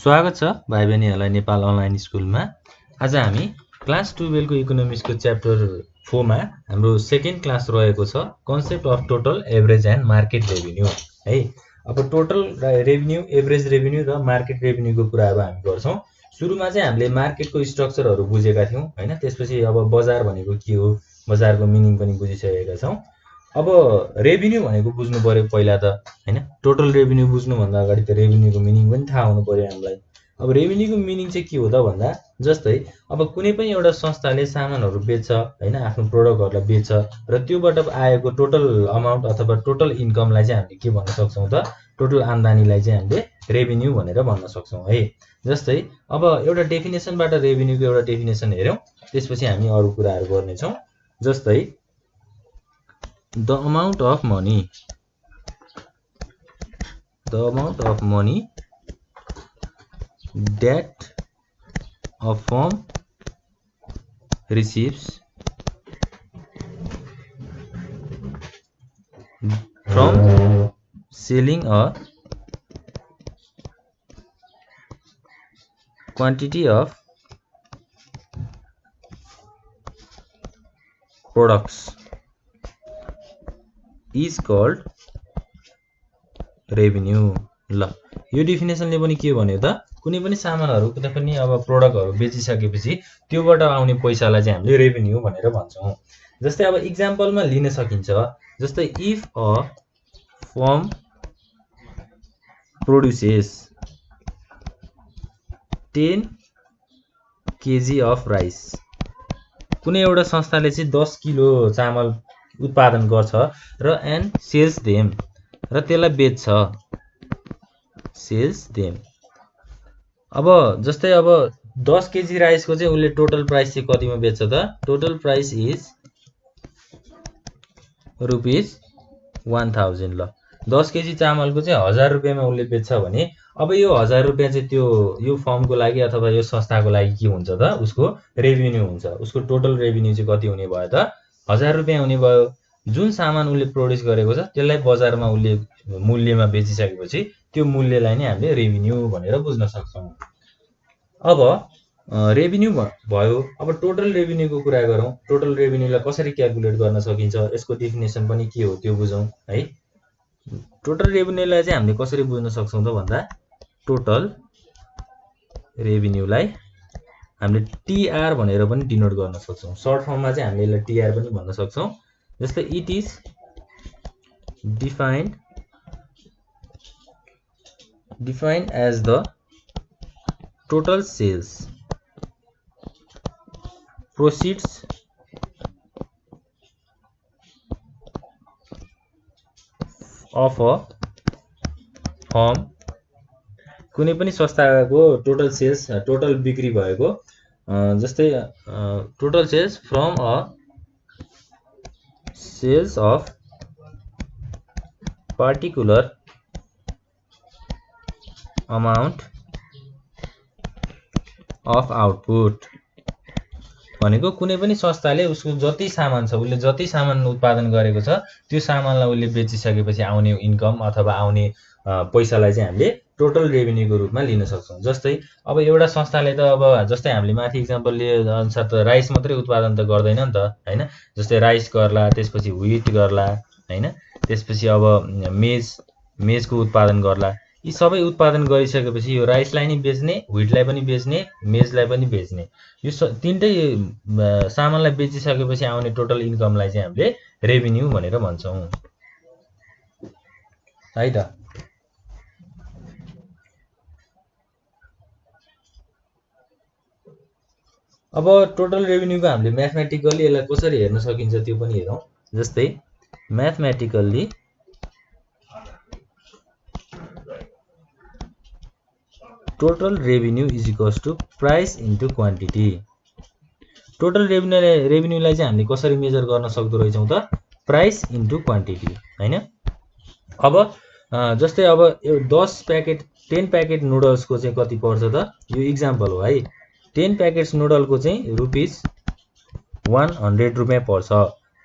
स्वागत छ भाइ बहिनीहरूलाई नेपाल अनलाइन स्कुलमा। आज हामी क्लास 12 को इकोनोमिक्सको च्याप्टर 4 मा हाम्रो सेकेन्ड क्लास रहेको छ concept of total average and market revenue है। अब टोटल रेभिन्यू, एभरेज रेभिन्यू र मार्केट रेभिन्यूको कुरा अब हामी गर्छौं। सुरुमा चाहिँ हामीले मार्केटको स्ट्रक्चरहरू बुझेका थियौं हैन। त्यसपछि अब बजार भनेको के हो, बजारको मिनिङ पनि बुझिसकेका छौं। अब रेभिन्यू भनेको बुझ्नु पर्यो पहिला त हैन। टोटल रेभिन्यू बुझ्नु भन्दा अगाडि त रेभिन्यूको मिनिङ पनि थाहा हुनु पर्यो हामीलाई। अब रेभिन्यूको मिनिङ चाहिँ के हो त भन्दा जस्तै अब कुनै पनि एउटा संस्थाले सामानहरू बेच्छ हैन, आफ्नो प्रोडक्टहरूलाई बेच्छ र त्योबाट आएको टोटल अमाउन्ट अथवा टोटल इन्कमलाई चाहिँ हामीले के भन्न सक्छौं त, टोटल आम्दानीलाई चाहिँ हामीले रेभिन्यू भनेर भन्न सक्छौं है। जस्तै अब एउटा डेफिनेसनबाट रेभिन्यूको एउटा डेफिनेसन हेर्यौं, त्यसपछि हामी अरु कुराहरू गर्ने छौं। जस्तै the amount of money that a firm receives from selling a quantity of products is called revenue। ल यो डेफिनेसनले पनि के भन्यो त, कुनै पनि सामानहरु कुनै पनि अब प्रोडक्टहरु बेचिसकेपछि त्योबाट आउने पैसालाई चाहिँ हामीले रेभिन्यू भनेर भन्छौं। जस्तै अब एक्जाम्पलमा लिन सकिन्छ, जस्तै if a firm produces 10 kg of rice, कुनै एउटा संस्थाले चाहिँ 10 किलो चामल उत्पादन गर्छ र एन्ड सेल्स देम, र त्यसलाई बेच्छ, सेल्स देम। अब जस्तै अब 10 केजी राइसको चाहिँ उले टोटल प्राइस चाहिँ कतिमा बेच्छ त, टोटल प्राइस इज रुपीज 1000। ल 10 केजी चामलको चाहिँ 1000 रुपैयाँमा उले बेच्छ भने अब यो 1000 रुपैयाँ चाहिँ त्यो यो फर्मको लागि अथवा यो संस्थाको लागि के हुन्छ त, उसको रेभिन्यू हुन्छ। उसको टोटल रेभिन्यू चाहिँ कति हुने भयो त, 1000 रुपैयाँ हुने भयो। जुन सामान उले प्रोड्युस गरेको छ त्यसलाई बजारमा उले मूल्यमा बेचिसकेपछि त्यो मूल्यलाई नै हामीले रेभिन्यू भनेर बुझ्न सक्छौं। अब रेभिन्यू भयो। अब टोटल रेभिन्यूको कुरा गरौँ। टोटल रेभिन्यूलाई कसरी क्याल्कुलेट गर्न सकिन्छ, यसको डेफिनेसन पनि के हो त्यो बुझौं है। टोटल रेभिन्यूलाई चाहिँ हामीले कसरी बुझ्न सक्छौं त भन्दा, टोटल रेभिन्यूलाई हामीले टीआर भनेर पनि डिनोट गर्न सक्छौं। सर्ट फर्ममा चाहिँ हामीले यसलाई टीआर पनि भन्न सक्छौं। जस्तै it is defined as the total sales proceeds of a firm, कुनै पनि संस्थाको टोटल सेल्स, टोटल बिक्री भएको, जस्तै total sales from a sales of particular amount of output भनेको कुनै पनि संस्थाले उसको जति सामान छ, उसले जति सामान उत्पादन गरेको छ त्यो सामानलाई उसले बेचिसकेपछि आउने इन्कम अथवा आउने पैसालाई चाहिँ हामीले टोटल रेभिन्यूको रूपमा लिन सक्छौं। जस्तै अब एउटा संस्थाले त अब जस्तै हामीले माथि एक्जाम्पल लिए अनुसार त राइस मात्रै उत्पादन त गर्दैन नि त हैन। जस्तै राइस गर्ला, त्यसपछि व्हीट गर्ला हैन, त्यसपछि अब मेजको उत्पादन गर्ला। यी सबै उत्पादन गरिसकेपछि यो राइसलाई नि बेच्ने, व्हीटलाई पनि बेच्ने, मेजलाई पनि बेच्ने, यो तीनटै सामानलाई बेचिसकेपछि आउने टोटल इन्कमलाई चाहिँ हामीले रेभिन्यू भनेर भन्छौं है त। अब टोटल रेभिन्यूको हामीले म्याथमेटिकली यसलाई कसरी हेर्न सकिन्छ त्यो पनि हेरौं। जस्तै mathematically total revenue is equals to price into quantity. Total रेभिन्यूलाई चाहिँ हामीले कसरी मेजर गर्न सक्दो रहेछौं त, प्राइस इन्टु क्वान्टिटी हैन। अब जस्तै अब 10 प्याकेट नुडल्सको चाहिँ कति पर्छ त, यो एक्जाम्पल हो है। 10 प्याकेट्स नुडलको चाहिँ रुपीज 100 रुपैयाँ पर्छ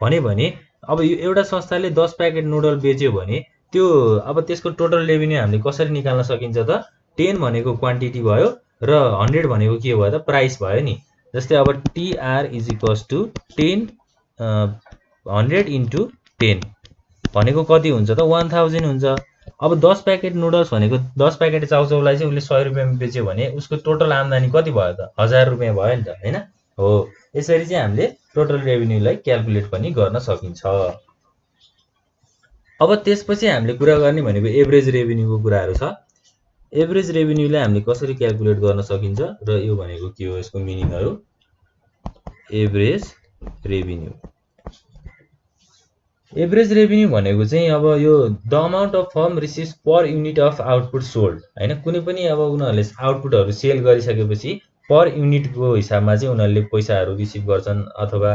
भने अब यो एउटा संस्थाले 10 प्याकेट नुडल बेच्यो भने त्यो अब त्यसको टोटल रेभिन्यू हामीले कसरी निकाल्न सकिन्छ त, 10 भनेको क्वान्टिटी भयो र 100 भनेको के भयो त प्राइस भयो नि। जस्तै अब TR is equals to 10 100 into 10 भनेको कति हुन्छ त 1000 हुन्छ। अब 10 प्याकेट नुडल्स भनेको 10 प्याकेट चाउचाउलाई चाहिँ उसले 100 रुपियाँमा बेच्यो भने उसको टोटल आम्दानी कति भयो त 1000 रुपियाँ भयो नि त, हैन? हो, यसरी चाहिँ हामीले टोटल रेभिन्यूलाई क्याल्कुलेट पनि गर्न सकिन्छ। अब त्यसपछि हामीले कुरा गर्ने भनेको एभरेज रेभिन्यूको कुराहरू छ। एभरेज रेभिन्यूलाई हामीले कसरी क्याल्कुलेट गर्न सकिन्छ र यो भनेको के हो, यसको मिनिङहरू। एभरेज रेभिन्यू, एभरेज रेभिन्यू भनेको चाहिँ अब यो the amount of firm receives per unit of output sold, हैन? कुनै पनि अब उनीहरूले आउटपुटहरू सेल गरिसकेपछि पर युनिटको हिसाबमा चाहिँ उनीहरूले पैसाहरू रिसिभ गर्छन् अथवा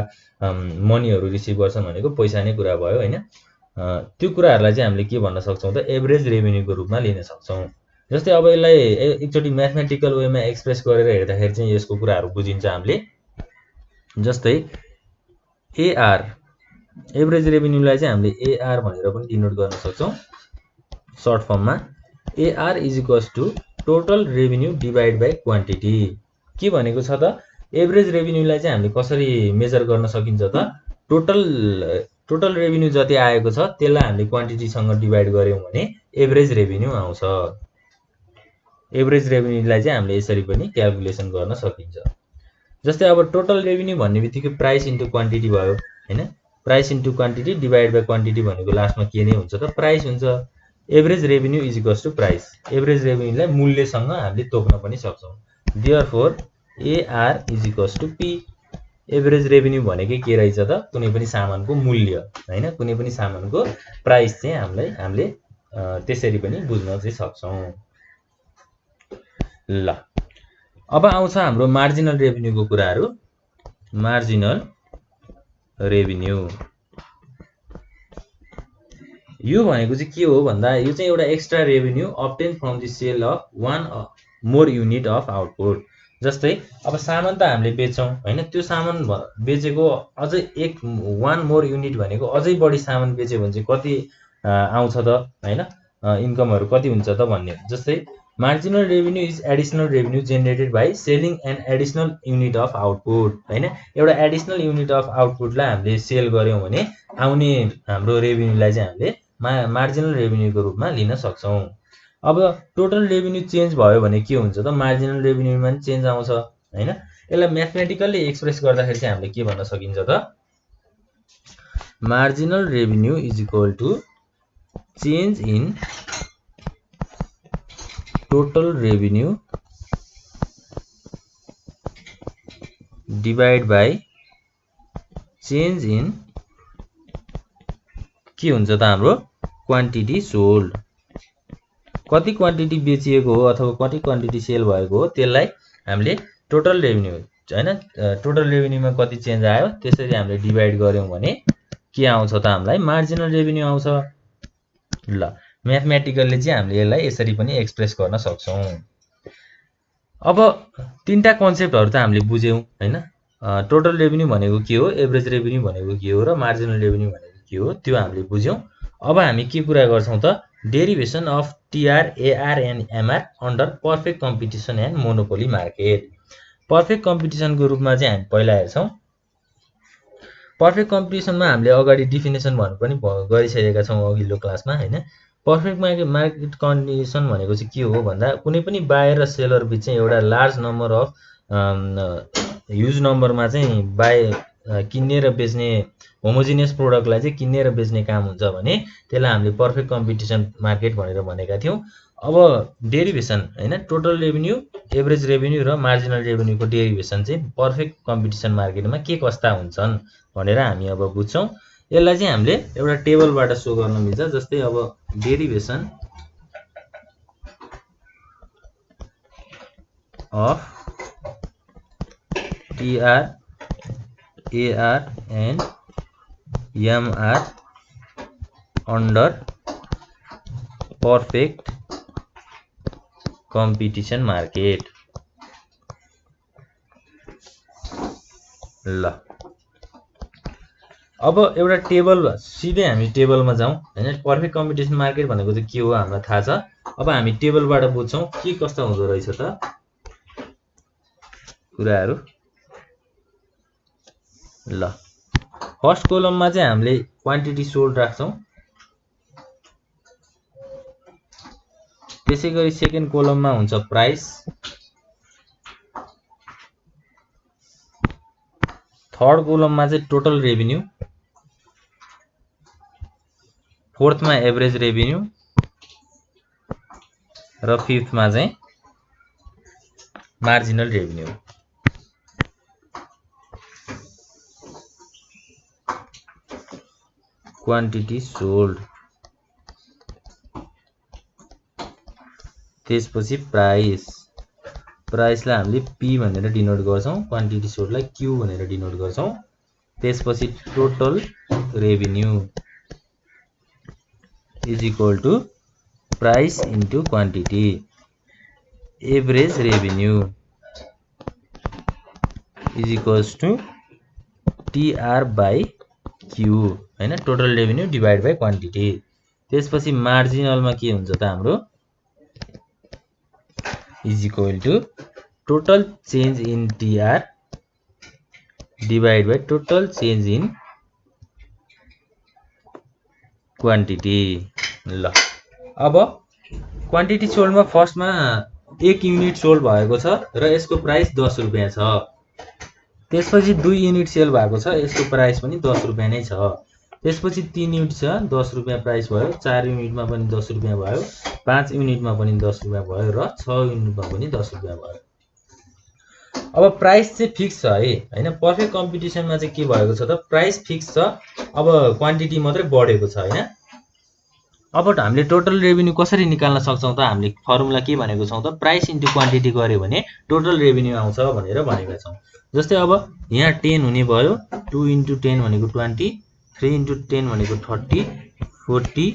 मनीहरू रिसिभ गर्छन् भनेको पैसा नै कुरा भयो, हैन? त्यो कुराहरूलाई चाहिँ हामीले के भन्न सक्छौँ त एभरेज रेभिन्यूको रूपमा लिन सक्छौँ। जस्तै अब यसलाई एकचोटि म्याथमेटिकल वेमा एक्सप्रेस गरेर हेर्दाखेरि चाहिँ यसको कुराहरू बुझिन्छ हामीले। जस्तै एआर, एभरेज रेभिन्यूलाई चाहिँ हामीले एआर भनेर पनि डिनोट गर्न सक्छौँ सर्ट फर्ममा। AR is equals to total revenue divide by quantity. के भनेको छ त एभरेज रेभिन्यूलाई चाहिँ हामीले कसरी मेजर गर्न सकिन्छ त टोटल रेभिन्यू जति आएको छ त्यसलाई हामीले क्वान्टिटीसँग डिभाइड गर्यौँ भने एभरेज रेभिन्यू आउँछ। एभरेज रेभिन्यूलाई चाहिँ हामीले यसरी पनि क्याल्कुलेसन गर्न सकिन्छ। जस्तै अब टोटल रेभिन्यू भन्ने बित्तिकै प्राइस इन्टु क्वान्टिटी भयो, हैन? Price into quantity divide by quantity भनेको लास्टमा के नै हुन्छ त प्राइस हुन्छ। Average revenue is equals to price. Average रेभिन्यूलाई मूल्यसँग हामीले तोक्न पनि सक्छौँ। Therefore AR is equals to P. Average revenue भनेकै के रहेछ त कुनै पनि सामानको मूल्य, हैन? कुनै पनि सामानको प्राइस चाहिँ हामीले त्यसरी पनि बुझ्न चाहिँ सक्छौँ। ल, अब आउँछ हाम्रो मार्जिनल रेभिन्यूको कुराहरू। मार्जिनल रेभिन्यू यो भनेको चाहिँ के हो भन्दा यो चाहिँ एउटा extra revenue obtain from the sale of one more unit of output. जस्तै अब सामान त हामीले बेच्छौँ, हैन? त्यो सामान बेचेको अझै वान मोर युनिट भनेको अझै बढी सामान बेच्यो भने चाहिँ कति आउँछ त, हैन? इन्कमहरू कति हुन्छ त भन्ने। जस्तै marginal revenue is additional revenue generated by selling an additional unit of output, हैन? एउटा एडिसनल युनिट अफ आउटपुटलाई हामीले सेल गर्यौँ भने आउने हाम्रो रेभिन्यूलाई चाहिँ हामीले मार्जिनल रेभिन्यूको रूपमा लिन सक्छौँ। अब टोटल रेभिन्यू चेन्ज भयो भने के हुन्छ त मार्जिनल रेभिन्यूमा पनि चेन्ज आउँछ, हैन? यसलाई म्याथमेटिकल्ली एक्सप्रेस गर्दाखेरि चाहिँ हामीले के भन्न सकिन्छ त marginal revenue is equal to change in total revenue divide by change in के हुन्छ त हाम्रो क्वान्टिटी सोल्ड। कति क्वान्टिटी बेचिएको हो अथवा कति क्वान्टिटी सेल भएको हो त्यसलाई हामीले टोटल रेभिन्यू, हैन? टोटल रेभिन्यूमा कति चेन्ज आयो त्यसरी हामीले डिभाइड गर्यौँ भने के आउँछ त हामीलाई मार्जिनल रेभिन्यू आउँछ। ल, म्याथमेटिकल्ली चाहिँ हामीले यसलाई यसरी पनि एक्सप्रेस गर्न सक्छौँ। अब तीनटा कन्सेप्टहरू त हामीले बुझ्यौँ, हैन? टोटल रेभिन्यू भनेको के हो, एभरेज रेभिन्यू भनेको के हो र मार्जिनल रेभिन्यू भनेको के हो त्यो हामीले बुझ्यौँ। अब हामी के कुरा गर्छौँ त derivation of TR, AR and MR under perfect competition and monopoly market. Perfect कम्पिटिसनको रूपमा चाहिँ हामी पहिला हेर्छौँ। पर्फेक्ट कम्पिटिसनमा हामीले अगाडि डिफिनेसन भन्नु पनि गरिसकेका छौँ अघिल्लो क्लासमा, हैन? पर्फेक्ट मार्केट कन्डिसन भनेको चाहिँ के हो भन्दा कुनै पनि बायर र सेलर बिच चाहिँ एउटा लार्ज नम्बर अफ ह्युज नम्बरमा चाहिँ किन्ने र बेच्ने होमोजिनियस प्रोडक्टलाई चाहिँ किन्ने र बेच्ने काम हुन्छ भने त्यसलाई हामीले पर्फेक्ट कम्पिटिसन मार्केट भनेर भनेका थियौँ। अब डेरिभेसन, हैन? टोटल रेभिन्यू, एभरेज रेभिन्यू र मार्जिनल रेभिन्यूको डेरिभेसन चाहिँ पर्फेक्ट कम्पिटिसन मार्केटमा के कस्ता हुन्छन् भनेर हामी अब बुझ्छौँ। यसलाई चाहिँ हामीले एउटा टेबलबाट सो गर्न मिल्छ। जस्तै अब derivation of TR, AR and MR under perfect competition market. ल, अब एउटा टेबल सिधै हामी टेबलमा जाउँ हैन। पर्फेक्ट कम्पिटिसन मार्केट भनेको चाहिँ के हो हामीलाई थाहा छ। अब हामी टेबलबाट बुझ्छौँ के कस्तो हुँदो रहेछ त कुराहरू। ल फर्स्ट कोलममा चाहिँ हामीले क्वान्टिटी सोल्ड राख्छौँ। त्यसैगरी सेकेन्ड कोलममा हुन्छ प्राइस, थर्ड कोलममा चाहिँ टोटल रेभिन्यू, फोर्थमा एभरेज रेभिन्यू र फिफ्थमा चाहिँ मार्जिनल रेभिन्यू। क्वान्टिटी सोल्ड, त्यसपछि प्राइस, प्राइसलाई हामीले पी भनेर डिनोट गर्छौँ, क्वान्टिटी सोल्डलाई क्यू भनेर डिनोट गर्छौँ। त्यसपछि total revenue is equal to price into quantity, average revenue is equals to TR by Q हैन, total revenue divide by quantity. त्यसपछि मार्जिनलमा के हुन्छ त हाम्रो is equal to total change in TR divide by total change in quantity. ल अब quantity सोल्डमा फर्स्टमा 1 युनिट सोल्ड भएको छ र यसको प्राइस 10 रुपैयाँ छ। त्यसपछि 2 युनिट सेल भएको छ, यसको प्राइस पनि 10 रुपैयाँ नै छ। त्यसपछि 3 युनिट छ, 10 रुपैयाँ प्राइस भयो, 4 युनिटमा पनि 10 रुपैयाँ भयो, 5 युनिटमा पनि 10 रुपैयाँ भयो र 6 युनिटमा पनि 10 रुपैयाँ भयो। अब प्राइस चाहिँ फिक्स छ है हैन। पर्फेक्ट कम्पिटिसनमा चाहिँ के भएको छ त प्राइस फिक्स छ, अब क्वान्टिटी मात्रै बढेको छ हैन। अब हामीले टोटल रेभिन्यू कसरी निकाल्न सक्छौं त? हामीले फर्मुला के भनेको छौं त प्राइस इन्टु क्वान्टिटी गर्यो भने टोटल रेभिन्यू आउँछ भनेर भनेका छौं। जस्तै अब यहाँ 10 हुने भयो, 2 इन्टु 10 भनेको 20, 3 इन्टु 10 भनेको 30, 40,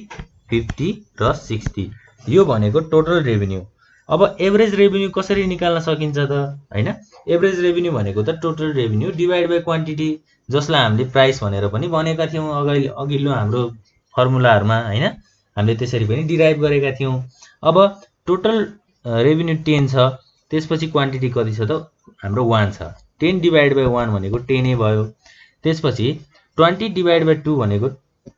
50 र 60, यो भनेको टोटल रेभिन्यू। अब एभरेज रेभिन्यू कसरी निकाल्न सकिन्छ त हैन? एभरेज रेभिन्यू भनेको त total revenue divide by quantity, जसलाई हामीले प्राइस भनेर पनि भनेका थियौं अघिल्लो हाम्रो फर्मुलाहरुमा हैन। हामीले त्यसरी पनि डिराइभ गरेका थियौं। अब टोटल रेभिन्यू 10 छ, त्यसपछि क्वान्टिटी कति छ त हाम्रो 1 छ। 10 डिभाइड बाइ 1 भनेको 10 नै भयो। त्यसपछि 20 डिभाइड बाइ 2 भनेको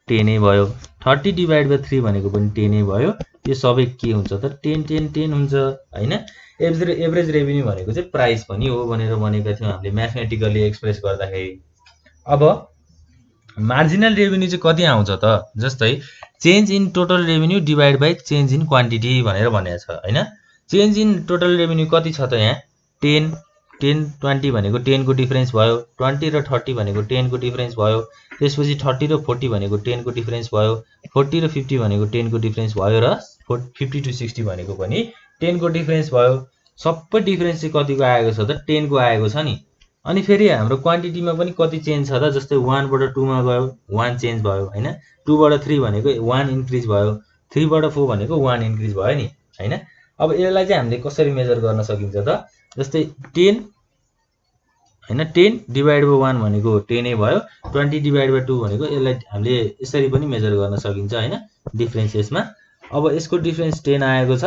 10 नै भयो, 30 डिभाइड बाइ 3 भनेको पनि 10 नै भयो। यो सबै के हुन्छ त 10 10 10 हुन्छ हैन। एभरेज रेभिन्यू भनेको चाहिँ प्राइस पनि हो भनेर भनेका थियौं हामीले म्याथमेटिकली एक्सप्रेस गर्दाखेरि। अब मार्जिनल रेभिन्यू चाहिँ कति आउँछ त? जस्तै change in total revenue divide by change in quantity भनेर भनेको छ हैन। चेन्ज इन टोटल रेभिन्यू कति छ त यहाँ 10 10 20 भनेको 10 को डिफरेन्स भयो, 20 र 30 भनेको 10 को डिफरेन्स भयो, त्यसपछि 30 र 40 भनेको 10 को डिफरेन्स भयो, 40 र 50 भनेको 10 को डिफरेन्स भयो र 50 टु 60 भनेको पनि 10 को डिफरेन्स भयो। सबै डिफरेन्स चाहिँ कतिको आएको छ त 10 को आएको छ नि। अनि फेरि हाम्रो क्वान्टिटीमा पनि कति चेन्ज छ त? जस्तै 1 बाट 2 मा गयो 1 चेन्ज भयो हैन, 2 बाट 3 भनेको 1 इन्क्रिज भयो, 3 बाट 4 भनेको 1 इन्क्रिज भयो नि हैन। अब यसलाई चाहिँ हामीले कसरी मेजर गर्न सकिन्छ त? जस्तै 10 हैन, 10 डिभाइड बाइ 1 भनेको 10 नै भयो, 20 डिभाइड बाइ 2 भनेको यसलाई हामीले यसरी पनि मेजर गर्न सकिन्छ हैन डिफरेन्स यसमा। अब यसको डिफरेन्स 10 आएको छ,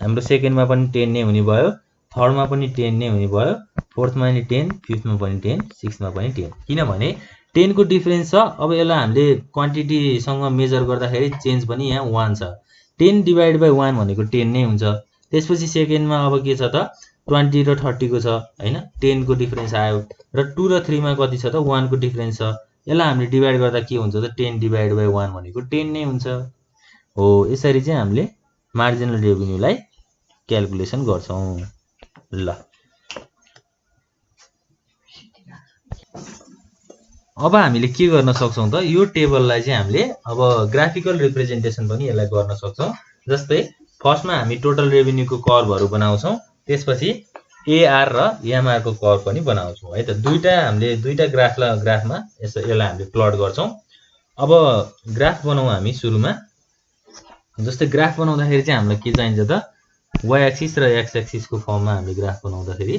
हाम्रो सेकेन्डमा पनि 10 नै हुने भयो, थर्डमा पनि 10 नै हुने भयो, फोर्थमा पनि 10, फिफ्थमा पनि 10, सिक्समा पनि 10, किनभने 10 को डिफरेन्स छ। अब यसलाई हामीले क्वान्टिटीसँग मेजर गर्दाखेरि चेन्ज पनि यहाँ 1 छ। 10 डिभाइड बाइ 1 भनेको 10 नै हुन्छ। त्यसपछि सेकेन्डमा अब के छ त 20 र 30 को छ हैन, 10 को डिफरेन्स आयो र 2 र 3 मा कति छ त 1 को डिफरेन्स छ। यसलाई हामीले डिभाइड गर्दा के हुन्छ त 10 डिभाइड बाइ 1 भनेको 10 नै हुन्छ। हो यसरी चाहिँ हामीले मार्जिनल रेभिन्यूलाई क्याल्कुलेसन गर्छौं। ल अब हामीले के गर्न सक्छौं त यो टेबललाई चाहिँ हामीले अब ग्राफिकल रिप्रेजेन्टेसन पनि यसलाई गर्न सक्छौं। जस्तै फर्स्टमा हामी टोटल रेभिन्यूको कर्भहरु बनाउँछौं, त्यसपछि एआर र एमआर को कर्भ पनि बनाउँछौं है त। हामीले दुईटा ग्राफमा यसलाई हामीले प्लट गर्छौं। अब ग्राफ बनाउँ हामी सुरुमा। जस्तै ग्राफ बनाउँदाखेरि चाहिँ हामीलाई के चाहिन्छ त y एक्सिस र x एक्सिस को फर्ममा हामीले ग्राफ बनाउँदाखेरि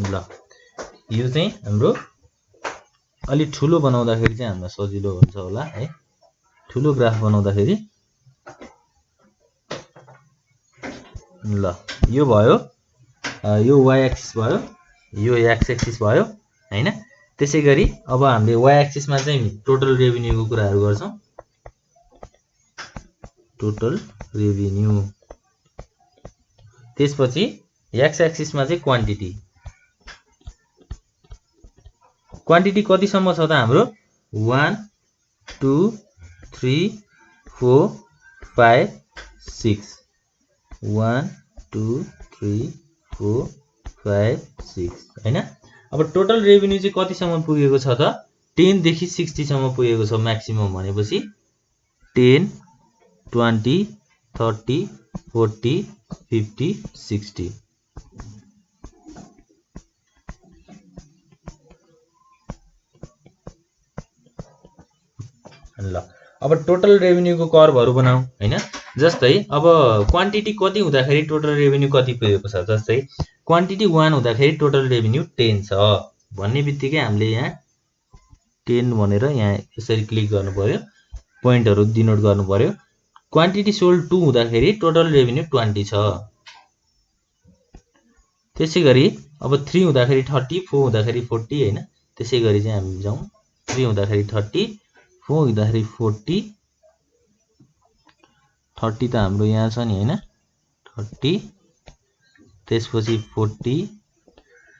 ल यो चाहिँ हाम्रो अलि ठुलो बनाउँदाखेरि चाहिँ हामीलाई सजिलो हुन्छ होला है। ठुलो ग्राफ बनाउँदाखेरि ल यो भयो, यो y एक्सिस भयो, यो x एक्सिस भयो हैन। त्यसैगरी अब हामीले y एक्सिस मा चाहिँ टोटल रेभिन्यूको कुराहरु गर्छौं। टोटल रेभिन्यू, त्यसपछि x एक्सिस मा चाहिँ क्वान्टिटी। क्वान्टिटी कति सम्म छ त हाम्रो 1 2 3 4 5 6 1 2 3 4 5 6 हैन। अब टोटल रेभिन्यू चाहिँ कति सम्म पुगेको छ त 10 देखि 60 सम्म पुगेको छ म्याक्सिमम भनेपछि 10 20 30 40 50 60। ल अब टोटल रेभिन्यूको कर्भहरु बनाऊ हैन। जस्तै अब क्वान्टिटी कति हुँदाखेरि टोटल रेभिन्यू कति पुगेको छ, जस्तै क्वान्टिटी 1 हुँदाखेरि टोटल रेभिन्यू 10 छ भन्ने बित्तिकै हामीले यहाँ 10 भनेर यहाँ यसरी क्लिक गर्नु पर्यो, पोइन्टहरु डिनोट गर्नु पर्यो। क्वान्टिटी सोल्ड 2 हुँदाखेरि टोटल रेभिन्यू 20 छ। त्यसैगरी अब 3 हुँदाखेरि 30, 4 हुँदाखेरि 40 हैन। त्यसैगरी चाहिँ हामी जाउँ 3 हुँदाखेरि 30, 4 हुँदाखेरि 40, 30 त हाम्रो यहाँ छ नि हैन 30, त्यसपछि 40,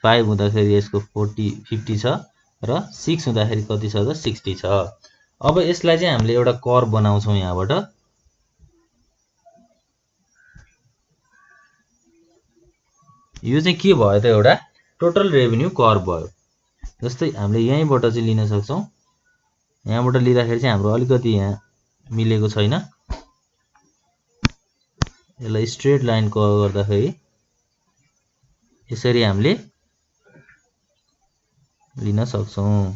5 हुँदाखेरि यसको 50 छ र 6 हुँदाखेरि कति छ त 60 छ। अब यसलाई चाहिँ हामीले एउटा कर्भ बनाउँछौं यहाँबाट। यो चाहिँ के भयो त एउटा टोटल रेभिन्यू कर्भ भयो। जस्तै हामीले यहीँबाट चाहिँ लिन सक्छौं। यहाँबाट लिँदाखेरि चाहिँ हाम्रो अलिकति यहाँ मिलेको छैन। यसलाई स्ट्रेट लाइन कर्भ गर्दाखेरि यसरी हामीले लिन सक्छौं।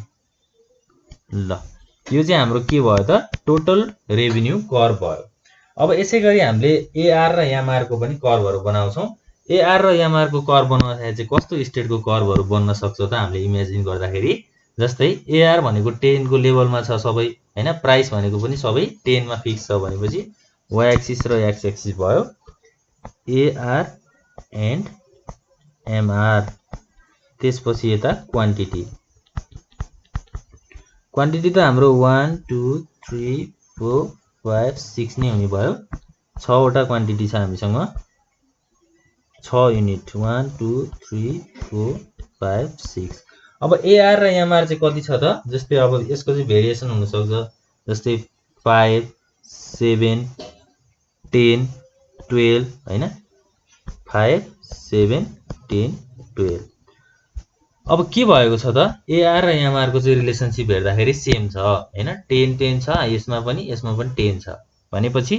ल यो चाहिँ हाम्रो के भयो त टोटल रेभिन्यू कर्भ भयो। अब यसैगरी हामीले एआर र एमआर को पनि कर्भहरु बनाउँछौं। एआर र एमआर को कर्भ बनाउँदाखेरि चाहिँ कस्तो स्टेटको कर्भहरु बन्न सक्छ त हामीले इमेजिन गर्दाखेरि। जस्तै एआर भनेको 10 को लेभलमा छ सबै हैन। प्राइस भनेको पनि सबै 10 मा फिक्स छ भनेपछि y एक्सिस र x एक्सिस भयो एआर एन्ड एमआर। त्यसपछि यता क्वान्टिटी, क्वान्टिटी त हाम्रो 1 2 3 4 5 6 नै हुने भयो। 6 वटा क्वान्टिटी छ हामीसँग, 6 युनिट 1 2 3 4 5 6। अब एआर र एमआर चाहिँ कति छ त, जस्तै अब यसको चाहिँ भेरिएसन हुन सक्छ। जस्तै 5 7 10 12 हैन 5 7 10 12। अब के भएको छ त एआर र एमआर को चाहिँ रिलेसनशिप हेर्दाखेरि सेम छ हैन। 10 10 छ, यसमा पनि 10 छ भनेपछि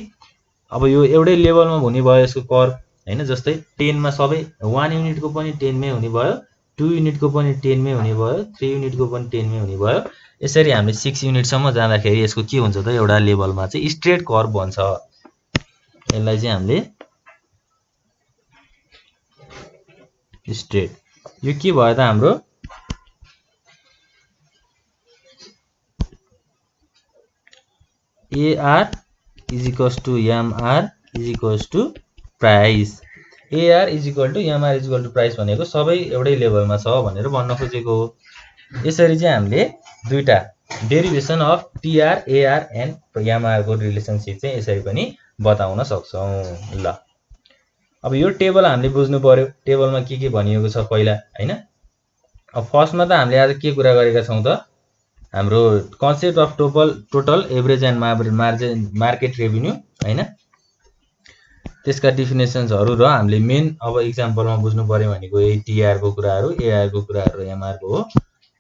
अब यो एउटै लेभलमा हुने भयो यसको कर्भ हैन। जस्तै 10 मा सबै 1 युनिट को पनि 10 मै हुने भयो, 2 युनिट को पनि 10 मै हुने भयो, 3 युनिट को पनि 10 मै हुने भयो। यसरी हामीले 6 युनिट सम्म जाँदाखेरि यसको के हुन्छ त एउटा लेभलमा चाहिँ स्ट्रेट कर्भ बन्छ। यसलाई चाहिँ हामीले स्ट्रेट, यो के भयो त हाम्रो AR is equals to MR is equals to price. AR is equal to MR is equal to price भनेको सबै एउटै लेभलमा छ भनेर भन्न खोजेको हो। यसरी चाहिँ हामीले दुईटा derivation of TR AR and MR को रिलेसनशिप चाहिँ यसरी पनि बताउन सक्छौं। ल अब यो टेबल हामीले बुझ्नु पर्यो, टेबलमा के भनिएको छ पहिला हैन। अब फर्स्टमा त हामीले आज के कुरा गरेका छौं त हाम्रो concept of total average and market revenue हैन। त्यसका डिफिनेसन्सहरु र हामीले मेन अब एक्जाम्पलमा बुझ्नु पर्यो भनेको यही टीआर को कुराहरु, एआर को कुराहरु, एमआर को हो।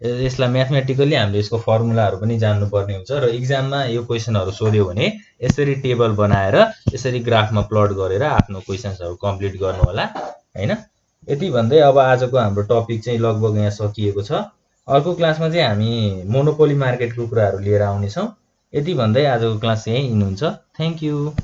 यसलाई म्याथमेटिकली हामीले यसको फर्मुलाहरु पनि जान्नु पर्ने हुन्छ र एक्जाममा यो क्वेशनहरु सोध्यो भने यसरी टेबल बनाएर यसरी ग्राफमा प्लट गरेर आफ्नो क्वेशन्सहरु कम्प्लिट गर्नु होला हैन। यति भन्दै अब आजको हाम्रो टपिक चाहिँ लगभग यहाँ सकिएको छ। अर्को क्लासमा चाहिँ हामी मोनोपोली मार्केटको कुराहरु लिएर आउने छौं। यति भन्दै आजको क्लास यही इन हुन्छ। Thank you.